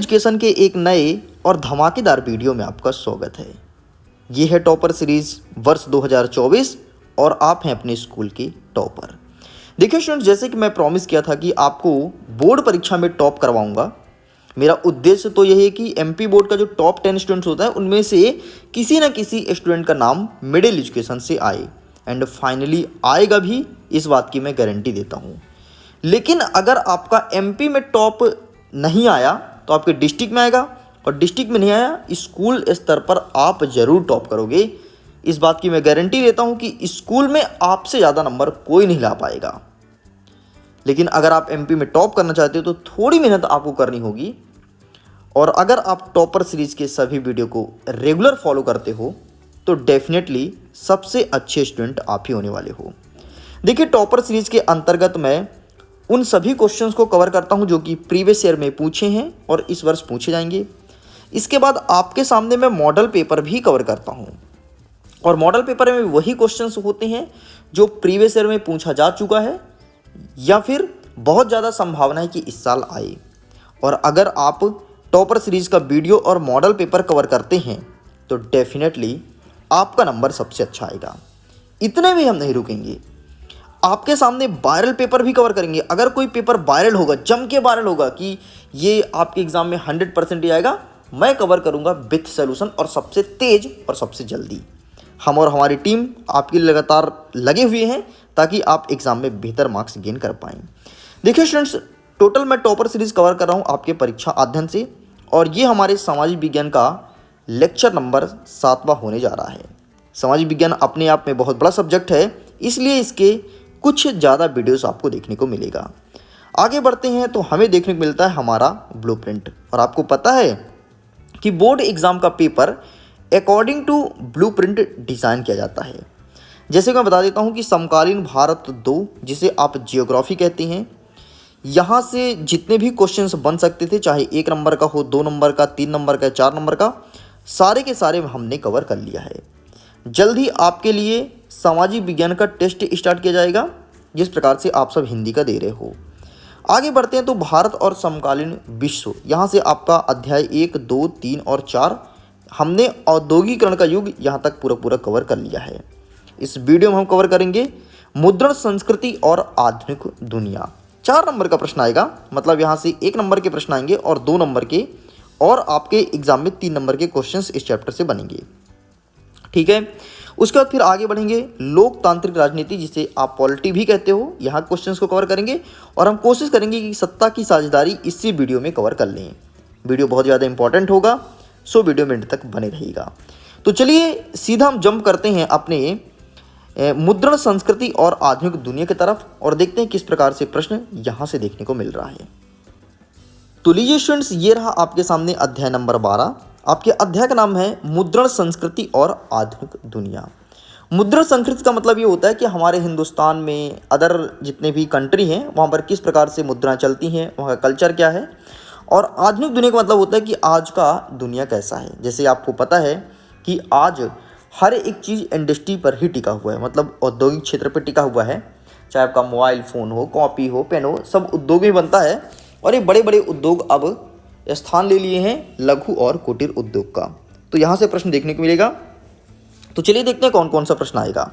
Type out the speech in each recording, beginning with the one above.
Education के एक नए और धमाकेदार वीडियो में आपका स्वागत है। ये है टॉपर सीरीज वर्ष 2024 और आप हैं अपने स्कूल के टॉपर। देखिए स्टूडेंट्स, जैसे कि मैं प्रॉमिस किया था कि आपको बोर्ड परीक्षा में टॉप करवाऊंगा। मेरा उद्देश्य तो यही है कि एमपी बोर्ड का जो टॉप 10 स्टूडेंट्स होता है उनमें से किसी न किसी स्टूडेंट का नाम मिडिल एजुकेशन से आए, एंड फाइनली आएगा भी, इस बात की मैं गारंटी देता हूँ। लेकिन अगर आपका एमपी में टॉप नहीं आया तो आपके डिस्ट्रिक्ट में आएगा, और डिस्ट्रिक्ट में नहीं आया, स्कूल स्तर पर आप ज़रूर टॉप करोगे। इस बात की मैं गारंटी देता हूं कि स्कूल में आपसे ज़्यादा नंबर कोई नहीं ला पाएगा। लेकिन अगर आप एमपी में टॉप करना चाहते हो तो थोड़ी मेहनत आपको करनी होगी, और अगर आप टॉपर सीरीज़ के सभी वीडियो को रेगुलर फॉलो करते हो तो डेफिनेटली सबसे अच्छे स्टूडेंट आप ही होने वाले हो। देखिए, टॉपर सीरीज़ के अंतर्गत मैं उन सभी क्वेश्चंस को कवर करता हूं जो कि प्रीवियस ईयर में पूछे हैं और इस वर्ष पूछे जाएंगे। इसके बाद आपके सामने मैं मॉडल पेपर भी कवर करता हूं, और मॉडल पेपर में वही क्वेश्चंस होते हैं जो प्रीवियस ईयर में पूछा जा चुका है या फिर बहुत ज़्यादा संभावना है कि इस साल आए। और अगर आप टॉपर सीरीज़ का वीडियो और मॉडल पेपर कवर करते हैं तो डेफिनेटली आपका नंबर सबसे अच्छा आएगा। इतने भी हम नहीं रुकेंगे, आपके सामने वायरल पेपर भी कवर करेंगे। अगर कोई पेपर वायरल होगा, जम के वायरल होगा कि ये आपके एग्जाम में 100% ही आएगा, मैं कवर करूंगा विथ सोल्यूशन, और सबसे तेज और सबसे जल्दी। हम और हमारी टीम आपके लिए लगातार लगे हुए हैं ताकि आप एग्जाम में बेहतर मार्क्स गेन कर पाएँ। देखिए स्टूडेंट्स, टोटल मैं टॉपर सीरीज कवर कर रहा हूँ आपके परीक्षा अध्ययन से, और ये हमारे सामाजिक विज्ञान का लेक्चर नंबर 7वां होने जा रहा है। सामाजिक विज्ञान अपने आप में बहुत बड़ा सब्जेक्ट है, इसलिए इसके कुछ ज़्यादा वीडियोस आपको देखने को मिलेगा। आगे बढ़ते हैं तो हमें देखने को मिलता है हमारा ब्लूप्रिंट। और आपको पता है कि बोर्ड एग्ज़ाम का paper according to blueprint design किया जाता है। जैसे कि मैं बता देता हूं कि समकालीन भारत 2, जिसे आप जियोग्राफी कहते हैं, यहाँ से जितने भी क्वेश्चंस बन सकते थे, चाहे 1 नंबर का हो, 2 नंबर का, 3 नंबर का, 4 नंबर का, सारे के सारे हमने कवर कर लिया है। जल्द ही आपके लिए सामाजिक विज्ञान का टेस्ट स्टार्ट किया जाएगा, जिस प्रकार से आप सब हिंदी का दे रहे हो। आगे बढ़ते हैं तो भारत और समकालीन विश्व, यहाँ से आपका अध्याय 1, 2, 3 और 4 हमने औद्योगिकरण का युग यहाँ तक पूरा कवर कर लिया है। इस वीडियो में हम कवर करेंगे मुद्रण संस्कृति और आधुनिक दुनिया। 4 नंबर का प्रश्न आएगा, मतलब यहाँ से 1 नंबर के प्रश्न आएंगे और 2 नंबर के, और आपके एग्जाम में 3 नंबर के क्वेश्चन इस चैप्टर से बनेंगे। ठीक है, उसके बाद फिर आगे बढ़ेंगे लोकतांत्रिक राजनीति, जिसे आप पॉलिटी भी कहते हो। यहाँ क्वेश्चंस को कवर करेंगे और हम कोशिश करेंगे कि सत्ता की साझेदारी इसी वीडियो में कवर कर लें। वीडियो बहुत ज़्यादा इंपॉर्टेंट होगा, सो वीडियो में एंड तक बने रहिएगा। तो चलिए सीधा हम जंप करते हैं अपने मुद्रण संस्कृति और आधुनिक दुनिया की तरफ, और देखते हैं किस प्रकार से प्रश्न यहाँ से देखने को मिल रहा है। तो लीजिए स्टूडेंट्स, ये रहा आपके सामने अध्याय नंबर 12। आपके अध्याय का नाम है मुद्रण संस्कृति और आधुनिक दुनिया। मुद्रण संस्कृति का मतलब ये होता है कि हमारे हिंदुस्तान में अदर जितने भी कंट्री हैं वहाँ पर किस प्रकार से मुद्राएं चलती हैं, वहाँ का कल्चर क्या है। और आधुनिक दुनिया का मतलब होता है कि आज का दुनिया कैसा है। जैसे आपको पता है कि आज हर एक चीज़ इंडस्ट्री पर ही टिका हुआ है, मतलब औद्योगिक क्षेत्र पर टिका हुआ है। चाहे आपका मोबाइल फ़ोन हो, कॉपी हो, पेन हो, सब उद्योग में बनता है। और ये बड़े बड़े उद्योग अब स्थान ले लिए हैं लघु और कुटीर उद्योग का। तो यहाँ से प्रश्न देखने को मिलेगा। तो चलिए देखते हैं कौन कौन सा प्रश्न आएगा।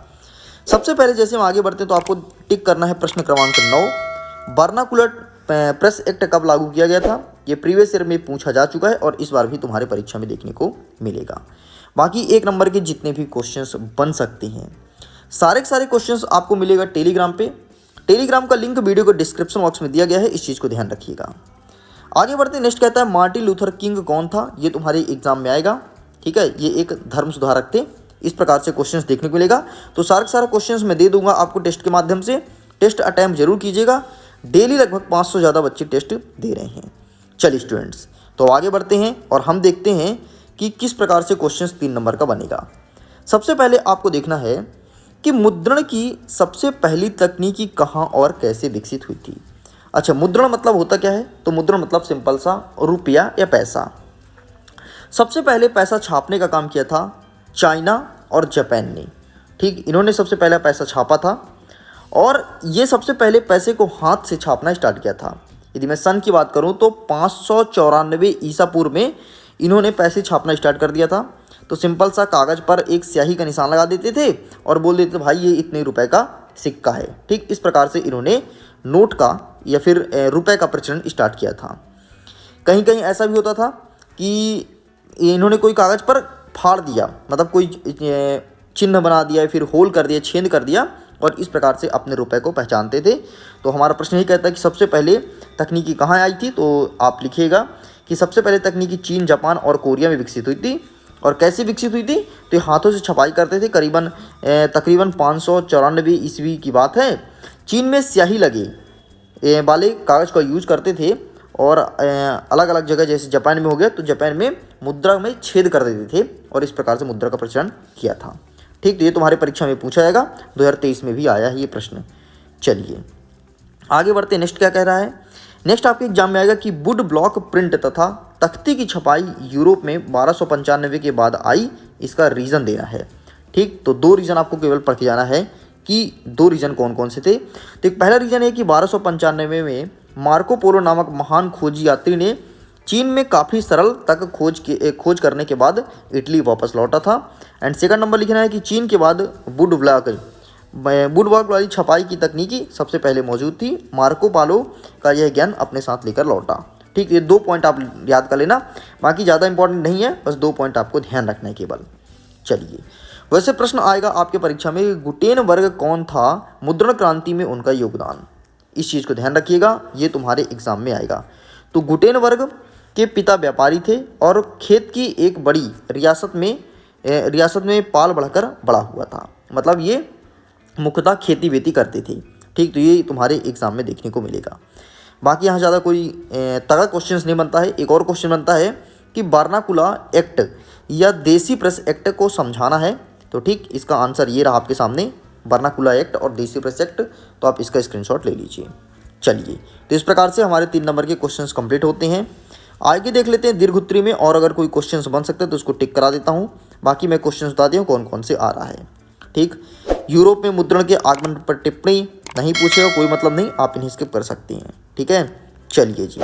सबसे पहले जैसे हम आगे बढ़ते हैं तो आपको टिक करना है प्रश्न क्रमांक 9। वर्नाकुलर प्रेस एक्ट कब लागू किया गया था? ये प्रीवियस ईयर में पूछा जा चुका है और इस बार भी तुम्हारे परीक्षा में देखने को मिलेगा। बाकी 1 नंबर के जितने भी क्वेश्चंस बन सकते हैं, सारे के सारे क्वेश्चंस आपको मिलेगा टेलीग्राम पे। टेलीग्राम का लिंक वीडियो को डिस्क्रिप्शन बॉक्स में दिया गया है, इस चीज़ को ध्यान रखिएगा। आगे बढ़ते हैं, नेक्स्ट कहता है मार्टिन लूथर किंग कौन था? ये तुम्हारे एग्जाम में आएगा। ठीक है, ये एक धर्म सुधारक थे। इस प्रकार से क्वेश्चंस देखने को मिलेगा। तो सारा क्वेश्चंस मैं दे दूंगा आपको टेस्ट के माध्यम से। टेस्ट अटैम्प्ट जरूर कीजिएगा। डेली लगभग 500 से ज़्यादा बच्चे टेस्ट दे रहे हैं। चलिए स्टूडेंट्स, तो आगे बढ़ते हैं और हम देखते हैं कि किस प्रकार से क्वेश्चंस 3 नंबर का बनेगा। सबसे पहले आपको देखना है कि मुद्रण की सबसे पहली तकनीकी कहाँ और कैसे विकसित हुई थी। अच्छा, मुद्रण मतलब होता क्या है? तो मुद्रण मतलब सिंपल सा रुपया या पैसा। सबसे पहले पैसा छापने का काम किया था चाइना और जापान ने। ठीक, इन्होंने सबसे पहला पैसा छापा था, और ये सबसे पहले पैसे को हाथ से छापना स्टार्ट किया था। यदि मैं सन की बात करूं तो 594 ईसा पूर्व में इन्होंने पैसे छापना स्टार्ट कर दिया था। तो सिंपल सा कागज़ पर एक स्याही का निशान लगा देते थे और बोल देते थे भाई ये इतने रुपए का सिक्का है। ठीक इस प्रकार से इन्होंने नोट का या फिर रुपए का प्रचलन स्टार्ट किया था। कहीं कहीं ऐसा भी होता था कि इन्होंने कोई कागज़ पर फाड़ दिया, मतलब कोई चिन्ह बना दिया, फिर होल कर दिया, छेद कर दिया और इस प्रकार से अपने रुपए को पहचानते थे। तो हमारा प्रश्न यही कहता है कि सबसे पहले तकनीकी कहाँ आई थी, तो आप लिखिएगा कि सबसे पहले तकनीकी चीन, जापान और कोरिया में विकसित हुई थी। और कैसे विकसित हुई थी, तो हाथों से छपाई करते थे। तकरीबन 594 ईस्वी की बात है। चीन में स्याही लगे वाले कागज़ का यूज करते थे और अलग अलग जगह जैसे जापान में हो गया तो जापान में मुद्रा में छेद कर देते थे और इस प्रकार से मुद्रा का प्रचलन किया था। ठीक, तो ये तुम्हारे परीक्षा में पूछा जाएगा, 2023 में भी आया है ये प्रश्न। चलिए आगे बढ़ते हैं, नेक्स्ट क्या कह रहा है। नेक्स्ट आपके एग्जाम में आएगा कि वुड ब्लॉक प्रिंट तथा तख्ती की छपाई यूरोप में 1295 के बाद आई, इसका रीज़न देना है। ठीक, तो 2 रीज़न आपको केवल पढ़ के जाना है कि 2 रीज़न कौन कौन से थे। तो एक पहला रीज़न है कि 1295 में मार्को पोलो नामक महान खोजी यात्री ने चीन में काफ़ी सरल तक खोज करने के बाद इटली वापस लौटा था। एंड सेकंड नंबर लिखना है कि चीन के बाद वुड ब्लॉक वाली छपाई की तकनीकी सबसे पहले मौजूद थी। मार्को पालो का यह ज्ञान अपने साथ लेकर लौटा। ठीक, ये 2 पॉइंट आप याद कर लेना, बाकी ज़्यादा इंपॉर्टेंट नहीं है, बस 2 पॉइंट आपको ध्यान रखना है केवल। चलिए वैसे प्रश्न आएगा आपके परीक्षा में, गुटेनबर्ग कौन था, मुद्रण क्रांति में उनका योगदान। इस चीज़ को ध्यान रखिएगा, ये तुम्हारे एग्जाम में आएगा। तो गुटेनबर्ग के पिता व्यापारी थे और खेत की एक बड़ी रियासत में पाल बढ़कर बड़ा हुआ था, मतलब ये मुख्यतः खेती बेती करते थे। ठीक, तो ये तुम्हारे एग्जाम में देखने को मिलेगा। बाकी यहाँ ज़्यादा कोई तगड़ा क्वेश्चंस नहीं बनता है। एक और क्वेश्चन बनता है कि वर्नाकुला एक्ट या देसी प्रेस एक्ट को समझाना है। तो ठीक, इसका आंसर ये रहा आपके सामने, वर्नाकुला एक्ट और देसी प्रेस एक्ट। तो आप इसका स्क्रीनशॉट ले लीजिए। चलिए, तो इस प्रकार से हमारे 3 नंबर के क्वेश्चंस कंप्लीट होते हैं। आगे देख लेते हैं दीर्घोत्तरी में, और अगर कोई क्वेश्चंस बन सकते हैं तो उसको टिक करा देता हूँ। बाकी मैं क्वेश्चंस बता दिया कौन कौन से आ रहा है। ठीक, यूरोप में मुद्रण के आगमन पर टिप्पणी नहीं पूछेगा, कोई मतलब नहीं, आप इन्हें स्किप कर सकते हैं। ठीक है, चलिए जी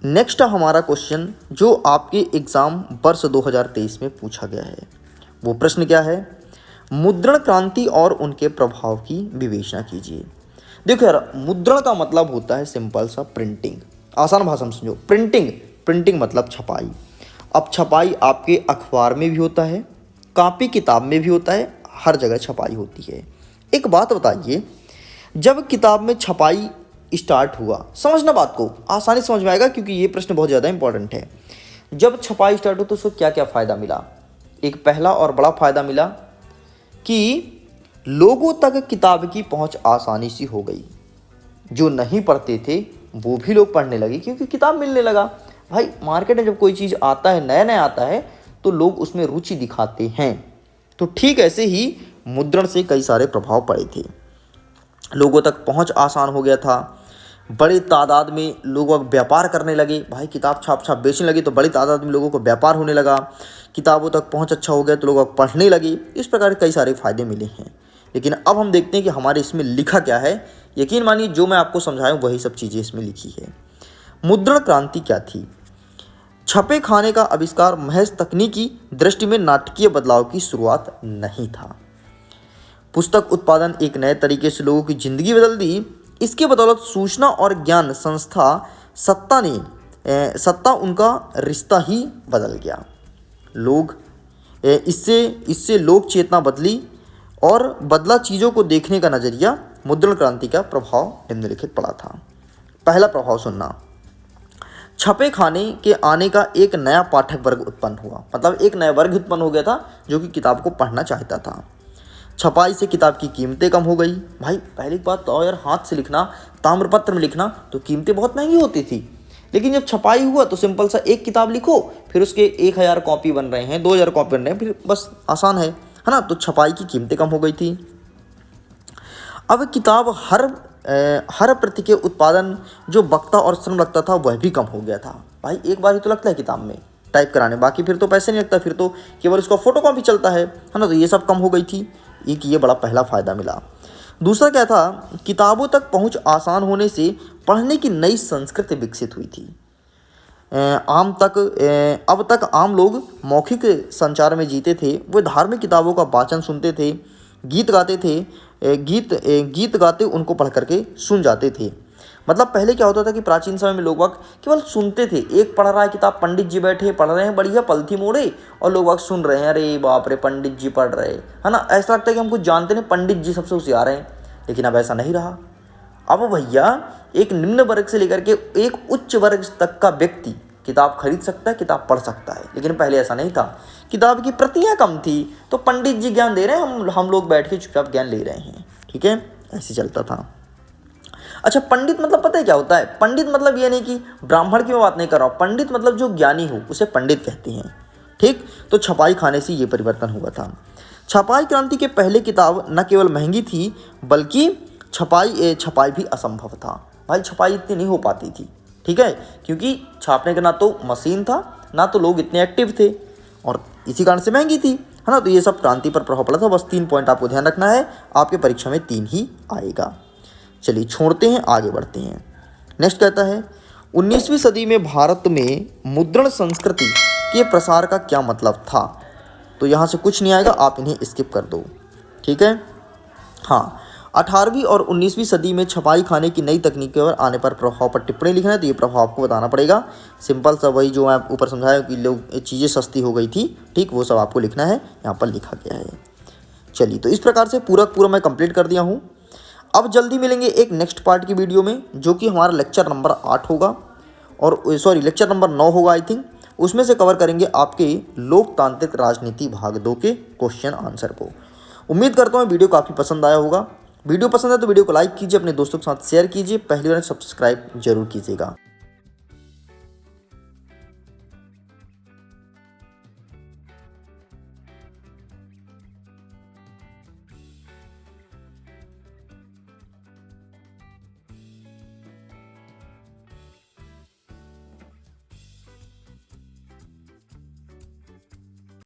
नेक्स्ट हमारा क्वेश्चन जो आपके एग्जाम वर्ष 2023 में पूछा गया है, वो प्रश्न क्या है, मुद्रण क्रांति और उनके प्रभाव की विवेचना कीजिए। देखो यार, मुद्रण का मतलब होता है सिंपल सा प्रिंटिंग, आसान भाषा में समझो, प्रिंटिंग मतलब छपाई। अब छपाई आपके अखबार में भी होता है, कॉपी किताब में भी होता है, हर जगह छपाई होती है। एक बात बताइए, जब किताब में छपाई स्टार्ट हुआ, समझना बात को, आसानी समझ में आएगा क्योंकि ये प्रश्न बहुत ज़्यादा इंपॉर्टेंट है। जब छपाई स्टार्ट हो तो उसको क्या क्या फ़ायदा मिला। एक पहला और बड़ा फ़ायदा मिला कि लोगों तक किताब की पहुंच आसानी से हो गई। जो नहीं पढ़ते थे वो भी लोग पढ़ने लगे क्योंकि किताब मिलने लगा। भाई मार्केट में जब कोई चीज़ आता है, नया नया आता है, तो लोग उसमें रुचि दिखाते हैं। तो ठीक ऐसे ही मुद्रण से कई सारे प्रभाव पड़े थे। लोगों तक पहुंच आसान हो गया था, बड़ी तादाद में लोग व्यापार करने लगे। भाई किताब छाप बेचने लगे तो बड़ी तादाद में लोगों को व्यापार होने लगा, किताबों तक पहुंच अच्छा हो गया तो लोग पढ़ने लगे। इस प्रकार के कई सारे फ़ायदे मिले हैं। लेकिन अब हम देखते हैं कि हमारे इसमें लिखा क्या है। यकीन मानिए जो मैं आपको समझाया वही सब चीज़ें इसमें लिखी है। मुद्रण क्रांति क्या थी। छपे खाने का आविष्कार महज तकनीकी दृष्टि में नाटकीय बदलाव की शुरुआत नहीं था। पुस्तक उत्पादन एक नए तरीके से लोगों की जिंदगी बदल दी। इसके बदौलत सूचना और ज्ञान सत्ता उनका रिश्ता ही बदल गया। लोग इससे लोक चेतना बदली और बदला चीज़ों को देखने का नज़रिया। मुद्रण क्रांति का प्रभाव निम्नलिखित पड़ा था। पहला प्रभाव सुनना, छपे खाने के आने का एक नया पाठक वर्ग उत्पन्न हुआ, मतलब एक नया वर्ग उत्पन्न हो गया था जो कि किताब को पढ़ना चाहता था। छपाई से किताब की कीमतें कम हो गई। भाई पहली बात तो यार, हाथ से लिखना, ताम्रपत्र में लिखना तो कीमतें बहुत महंगी होती थी। लेकिन जब छपाई हुआ तो सिंपल सा एक किताब लिखो, फिर उसके 1000 कॉपी बन रहे हैं, 2000 कॉपी बन रहे हैं, फिर बस आसान है ना। तो छपाई की कीमतें कम हो गई थी। अब किताब हर प्रति के उत्पादन जो वक्ता और श्रम लगता था वह भी कम हो गया था। भाई एक बार ही तो लगता है किताब में टाइप कराने, बाकी फिर तो पैसे नहीं लगता, फिर तो केवल उसका फोटो कॉपी चलता है ना। तो ये सब कम हो गई थी। एक ये बड़ा पहला फ़ायदा मिला। दूसरा क्या था, किताबों तक पहुंच आसान होने से पढ़ने की नई संस्कृति विकसित हुई थी। अब तक आम लोग मौखिक संचार में जीते थे, वे धार्मिक किताबों का वाचन सुनते थे, गीत गाते थे, गीत गाते उनको पढ़ करके सुन जाते थे। मतलब पहले क्या होता था कि प्राचीन समय में लोग वक्त केवल सुनते थे, एक पढ़ रहा है किताब, पंडित जी बैठे पढ़ रहे हैं बढ़िया पलथी मोड़े, और लोग वक्त सुन रहे हैं, अरे बाप रे पंडित जी पढ़ रहे है ना, ऐसा लगता है कि हम कुछ जानते नहीं, पंडित जी सबसे होशियार हैं। लेकिन अब ऐसा नहीं रहा। अब भैया एक निम्न वर्ग से लेकर के एक उच्च वर्ग तक का व्यक्ति किताब खरीद सकता है, किताब पढ़ सकता है। लेकिन पहले ऐसा नहीं था, किताब की प्रतियां कम थी, तो पंडित जी ज्ञान दे रहे हैं, हम लोग बैठ के चुपचाप ज्ञान ले रहे हैं। ठीक है, ऐसे चलता था। अच्छा, पंडित मतलब पता है क्या होता है? पंडित मतलब ये नहीं कि ब्राह्मण की मैं बात नहीं कर रहा हूँ, पंडित मतलब जो ज्ञानी हो उसे पंडित कहते हैं। ठीक, तो छपाई खाने से ये परिवर्तन हुआ था। छपाई क्रांति के पहले किताब न केवल महंगी थी, बल्कि छपाई भी असंभव था। भाई छपाई इतनी नहीं हो पाती थी, ठीक है, क्योंकि छापने का ना तो मशीन था, ना तो लोग इतने एक्टिव थे, और इसी कारण से महंगी थी, है ना। तो ये सब क्रांति पर प्रभाव पड़ा था। बस 3 पॉइंट आपको ध्यान रखना है, आपके परीक्षा में 3 ही आएगा। चलिए छोड़ते हैं, आगे बढ़ते हैं। नेक्स्ट कहता है 19वीं सदी में भारत में मुद्रण संस्कृति के प्रसार का क्या मतलब था। तो यहाँ से कुछ नहीं आएगा, आप इन्हें स्किप कर दो। ठीक है, हाँ, 18वीं और 19वीं सदी में छपाई खाने की नई तकनीकों पर आने पर प्रभाव पर टिप्पणी लिखना है। तो ये प्रभाव आपको बताना पड़ेगा। सिंपल सा वही जो मैं ऊपर समझाया कि लोग चीज़ें सस्ती हो गई थी, ठीक, वो सब आपको लिखना है, यहाँ पर लिखा गया है। चलिए, तो इस प्रकार से पूरा मैं कंप्लीट कर दिया हूँ। अब जल्दी मिलेंगे एक नेक्स्ट पार्ट की वीडियो में, जो कि हमारा लेक्चर नंबर 8 होगा, और लेक्चर नंबर 9 होगा आई थिंक। उसमें से कवर करेंगे आपके लोकतांत्रिक राजनीति भाग 2 के क्वेश्चन आंसर को। उम्मीद करता हूँ वीडियो काफ़ी पसंद आया होगा। वीडियो पसंद है तो वीडियो को लाइक कीजिए, अपने दोस्तों के साथ शेयर कीजिए, पहली बार सब्सक्राइब जरूर कीजिएगा।